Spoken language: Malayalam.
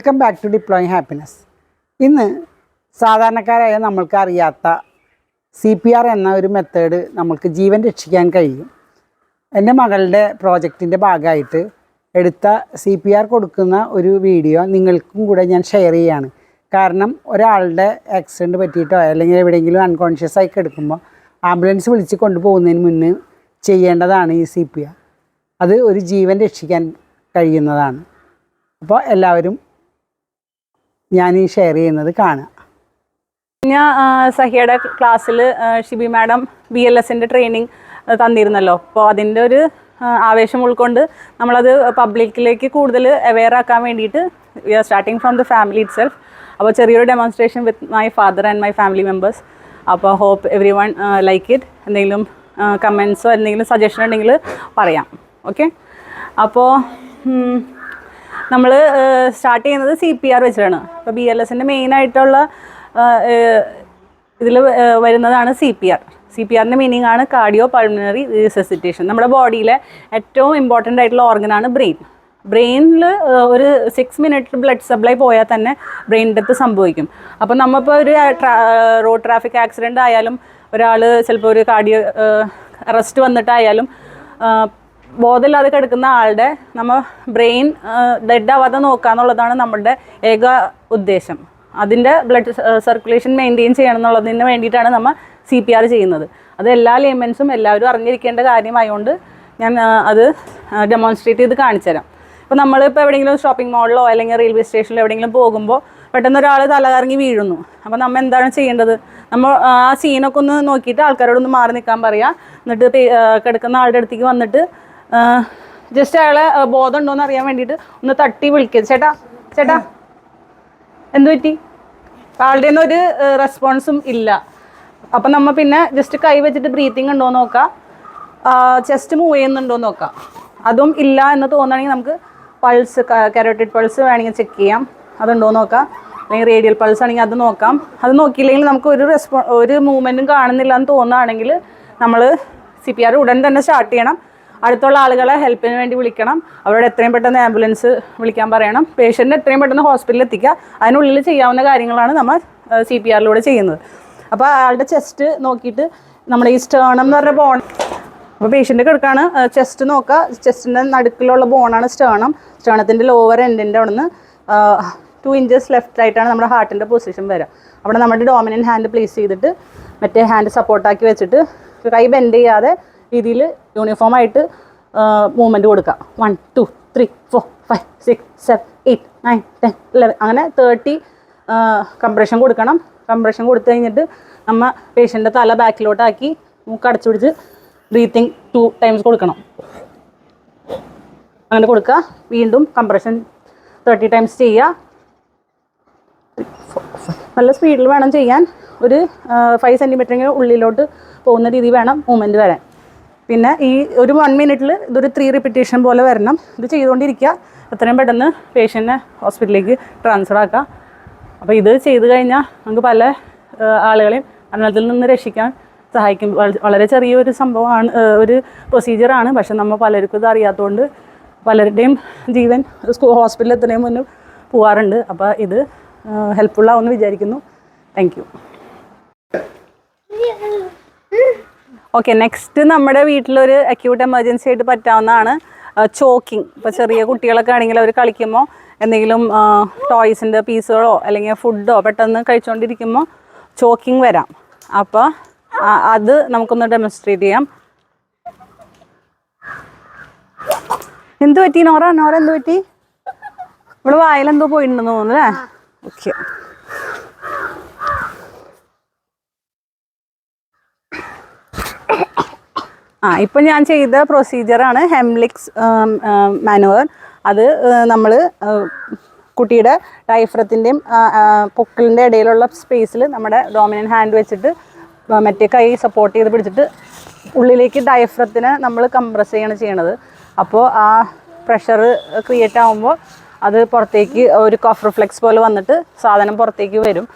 Welcome back to deploying happiness. ഇന്ന് സാധാരണക്കാരായ നമ്മൾക്ക് അറിയാത്ത CPR എന്ന ഒരു മെത്തേഡ് നമ്മൾക്ക് ജീവൻ രക്ഷിക്കാൻ കഴിയും. എൻ്റെ മകളുടെ പ്രോജക്റ്റിൻ്റെ ഭാഗമായിട്ട് എടുത്ത CPR കൊടുക്കുന്ന ഒരു വീഡിയോ നിങ്ങൾക്കും കൂടെ ഞാൻ ഷെയർ ചെയ്യുകയാണ്. കാരണം ഒരാളുടെ ആക്സിഡൻറ്റ് പറ്റിയിട്ടോ അല്ലെങ്കിൽ എവിടെയെങ്കിലും അൺകോൺഷ്യസ് ആയി കിടക്കുമ്പോൾ ആംബുലൻസ് വിളിച്ച് കൊണ്ടുപോകുന്നതിന് മുന്നേ ചെയ്യേണ്ടതാണ് ഈ CPR. അത് ഒരു ജീവൻ രക്ഷിക്കാൻ കഴിയുന്നതാണ്. അപ്പോൾ എല്ലാവരും ഞാൻ ഈ ഷെയർ ചെയ്യുന്നത് കാണുക. ഞാൻ സഹിയുടെ ക്ലാസ്സിൽ ഷിബി മാഡം BLSൻ്റെ ട്രെയിനിങ് തന്നിരുന്നല്ലോ. അപ്പോൾ അതിൻ്റെ ഒരു ആവേശം ഉൾക്കൊണ്ട് നമ്മളത് പബ്ലിക്കിലേക്ക് കൂടുതൽ അവെയർ ആക്കാൻ വേണ്ടിയിട്ട് we are starting from the family ഇറ്റ് സെൽഫ്. അപ്പോൾ ചെറിയൊരു demonstration with my father and my family members. അപ്പോൾ hope everyone like it. എന്തെങ്കിലും കമൻസോ എന്തെങ്കിലും സജഷൻ ഉണ്ടെങ്കിൽ പറയാം. ഓക്കെ, അപ്പോൾ നമ്മൾ സ്റ്റാർട്ട് ചെയ്യുന്നത് CPR വെച്ചിട്ടാണ്. അപ്പോൾ BLSൻ്റെ മെയിനായിട്ടുള്ള ഇതിൽ വരുന്നതാണ് CPRൻ്റെ മീനിങ് ആണ് കാർഡിയോ പൾമിനറി റിസസിറ്റേഷൻ. നമ്മുടെ ബോഡിയിലെ ഏറ്റവും ഇമ്പോർട്ടൻ്റ് ആയിട്ടുള്ള ഓർഗനാണ് ബ്രെയിനിൽ ഒരു 6 മിനിറ്റ് ബ്ലഡ് സപ്ലൈ പോയാൽ തന്നെ ബ്രെയിൻ ഡെത്ത് സംഭവിക്കും. അപ്പോൾ നമ്മളിപ്പോൾ ഒരു റോഡ് ട്രാഫിക് ആക്സിഡൻ്റ് ആയാലും ഒരാൾ ചിലപ്പോൾ ഒരു കാർഡിയോ അറസ്റ്റ് വന്നിട്ടായാലും ബോധമില്ലാതെ കിടക്കുന്ന ആളുടെ നമ്മൾ ബ്രെയിൻ ഡെഡ് ആവാതെ നോക്കുക എന്നുള്ളതാണ് നമ്മളുടെ ഏക ഉദ്ദേശം. അതിൻ്റെ ബ്ലഡ് സർക്കുലേഷൻ മെയിൻറ്റെയിൻ ചെയ്യണം എന്നുള്ളതിന് വേണ്ടിയിട്ടാണ് നമ്മൾ CPR ചെയ്യുന്നത്. അത് എല്ലാ ലേമൻസും എല്ലാവരും അറിഞ്ഞിരിക്കേണ്ട കാര്യമായതുകൊണ്ട് ഞാൻ അത് ഡെമോൺസ്ട്രേറ്റ് ചെയ്ത് കാണിച്ചു തരാം. ഇപ്പോൾ നമ്മളിപ്പോൾ എവിടെയെങ്കിലും ഷോപ്പിംഗ് മാളിലോ അല്ലെങ്കിൽ റെയിൽവേ സ്റ്റേഷനിലോ എവിടെയെങ്കിലും പോകുമ്പോൾ പെട്ടെന്ന് ഒരാൾ തലകറങ്ങി വീഴുന്നു. അപ്പോൾ നമ്മൾ എന്താണ് ചെയ്യേണ്ടത്? നമ്മൾ ആ സീനൊക്കെ ഒന്ന് നോക്കിയിട്ട് ആൾക്കാരോടൊന്ന് മാറി നിൽക്കാൻ പറയുക. എന്നിട്ട് കിടക്കുന്ന ആളുടെ അടുത്തേക്ക് വന്നിട്ട് ജസ്റ്റ് അയാളെ ബോധം ഉണ്ടോയെന്ന് അറിയാൻ വേണ്ടിയിട്ട് ഒന്ന് തട്ടി വിളിക്കുക, ചേട്ടാ എന്തു പറ്റി? ആളുടെ ഒന്നും ഒരു റെസ്പോൺസും ഇല്ല. അപ്പം നമ്മൾ പിന്നെ ജസ്റ്റ് കൈ വെച്ചിട്ട് ബ്രീത്തിങ് ഉണ്ടോ എന്ന് നോക്കുക, ചെസ്റ്റ് മൂവ് ചെയ്യുന്നുണ്ടോ എന്ന് നോക്കുക. അതും ഇല്ല എന്ന് തോന്നുകയാണെങ്കിൽ നമുക്ക് പൾസ്, കരോട്ടിഡ് പൾസ് വേണമെങ്കിൽ ചെക്ക് ചെയ്യാം, അതുണ്ടോ എന്ന് നോക്കാം. അല്ലെങ്കിൽ റേഡിയൽ പൾസ് ആണെങ്കിൽ അത് നോക്കാം. അത് നോക്കിയില്ലെങ്കിൽ നമുക്ക് ഒരു മൂവ്മെൻറ്റും കാണുന്നില്ല എന്ന് തോന്നുകയാണെങ്കിൽ നമ്മൾ CPR ഉടൻ തന്നെ സ്റ്റാർട്ട് ചെയ്യണം. അടുത്തുള്ള ആളുകളെ ഹെൽപ്പിന് വേണ്ടി വിളിക്കണം. അവരോട് എത്രയും പെട്ടെന്ന് ആംബുലൻസ് വിളിക്കാൻ പറയണം. പേഷ്യൻറ്റിനെ എത്രയും പെട്ടെന്ന് ഹോസ്പിറ്റലിൽ എത്തിക്കുക. അതിനുള്ളിൽ ചെയ്യാവുന്ന കാര്യങ്ങളാണ് നമ്മൾ CPRലൂടെ ചെയ്യുന്നത്. അപ്പോൾ ആളുടെ ചെസ്റ്റ് നോക്കിയിട്ട് നമ്മുടെ ഈ സ്റ്റേണം എന്ന് പറഞ്ഞ ബോൺ, അപ്പോൾ പേഷ്യൻ്റ് കിടക്കാണ്, ചെസ്റ്റ് നോക്കുക. ചെസ്റ്റിൻ്റെ നടുക്കിലുള്ള ബോണാണ് സ്റ്റേണത്തിൻ്റെ ലോവർ എൻഡിൻ്റെ അവിടെ നിന്ന് 2 ഇഞ്ചസ് ലെഫ്റ്റ് ആയിട്ടാണ് നമ്മുടെ ഹാർട്ടിൻ്റെ പൊസിഷൻ വരിക. അവിടെ നമ്മുടെ ഡോമിനൻ്റ് ഹാൻഡ് പ്ലേസ് ചെയ്തിട്ട് മറ്റേ ഹാൻഡ് സപ്പോർട്ടാക്കി വെച്ചിട്ട് കൈ ബെൻഡ് ചെയ്യാതെ രീതിയിൽ യൂണിഫോമായിട്ട് മൂവ്മെൻറ്റ് കൊടുക്കുക. 1 2 3 4 5 6 7 8 9 10 11 അങ്ങനെ 30 കംപ്രഷൻ കൊടുക്കണം. കംപ്രഷൻ കൊടുത്തു കഴിഞ്ഞിട്ട് നമ്മൾ പേഷ്യൻ്റെ തല ബാക്കിലോട്ടാക്കി മൂക്കടച്ചു പിടിച്ച് ബ്രീത്തിങ് 2 ടൈംസ് കൊടുക്കണം. അങ്ങനെ കൊടുക്കുക. വീണ്ടും കംപ്രഷൻ 30 ടൈംസ് ചെയ്യുക. നല്ല സ്പീഡിൽ വേണം ചെയ്യാൻ. ഒരു 5 സെൻറ്റിമീറ്ററിന് ഉള്ളിലോട്ട് പോകുന്ന രീതി വേണം മൂവ്മെൻറ്റ് വരാൻ. പിന്നെ ഈ ഒരു 1 മിനിറ്റിൽ ഇതൊരു 3 റിപ്പീറ്റേഷൻ പോലെ വരണം. ഇത് ചെയ്തുകൊണ്ടിരിക്കുക. എത്രയും പെട്ടെന്ന് പേഷ്യൻറ്റിനെ ഹോസ്പിറ്റലിലേക്ക് ട്രാൻസ്ഫർ ആക്കുക. അപ്പോൾ ഇത് ചെയ്ത് കഴിഞ്ഞാൽ നമുക്ക് പല ആളുകളെയും മരണത്തിൽ നിന്ന് രക്ഷിക്കാൻ സഹായിക്കും. വളരെ ചെറിയൊരു സംഭവമാണ്, ഒരു പ്രൊസീജിയറാണ്. പക്ഷെ നമ്മൾ പലർക്കും ഇത് അറിയാത്തതുകൊണ്ട് പലരുടെയും ജീവൻ ഹോസ്പിറ്റലിൽ എത്തുന്നതിന് മുന്നേ പോകാറുണ്ട്. അപ്പോൾ ഇത് ഹെൽപ്ഫുള്ളാവുമെന്ന് വിചാരിക്കുന്നു. Thank you. ഓക്കെ, നെക്സ്റ്റ് നമ്മുടെ വീട്ടിലൊരു അക്യൂട്ട് എമർജൻസി ആയിട്ട് പറ്റാവുന്നതാണ് ചോക്കിങ്. ഇപ്പോൾ ചെറിയ കുട്ടികളൊക്കെ ആണെങ്കിൽ അവർ കളിക്കുമ്പോൾ എന്തെങ്കിലും ടോയ്സിൻ്റെ പീസുകളോ അല്ലെങ്കിൽ ഫുഡോ പെട്ടെന്ന് കഴിച്ചുകൊണ്ടിരിക്കുമ്പോൾ ചോക്കിങ് വരാം. അപ്പോൾ അത് നമുക്കൊന്ന് ഡെമോൺസ്ട്രേറ്റ് ചെയ്യാം. എന്ത് പറ്റി നോറ എന്ത് പറ്റി? ഇവിടെ വായിലെന്തോ പോയിട്ടുണ്ടെന്ന് തോന്നുന്നു അല്ലേ? ഓക്കെ, ഇപ്പം ഞാൻ ചെയ്ത പ്രൊസീജിയറാണ് ഹെംലിക്സ് മാനുവർ. അത് നമ്മൾ കുട്ടിയുടെ ഡയഫ്രത്തിൻ്റെയും പൊക്കിളിൻ്റെ ഇടയിലുള്ള സ്പേസിൽ നമ്മുടെ ഡോമിനൻ്റ് ഹാൻഡ് വെച്ചിട്ട് മറ്റേ കൈ സപ്പോർട്ട് ചെയ്ത് പിടിച്ചിട്ട് ഉള്ളിലേക്ക് ഡയഫ്രത്തിനെ നമ്മൾ കംപ്രസ് ചെയ്യണത്. അപ്പോൾ ആ പ്രഷർ ക്രിയേറ്റ് ആകുമ്പോൾ അത് പുറത്തേക്ക് ഒരു കഫ് റിഫ്ലെക്സ് പോലെ വന്നിട്ട് സാധനം പുറത്തേക്ക് വരും.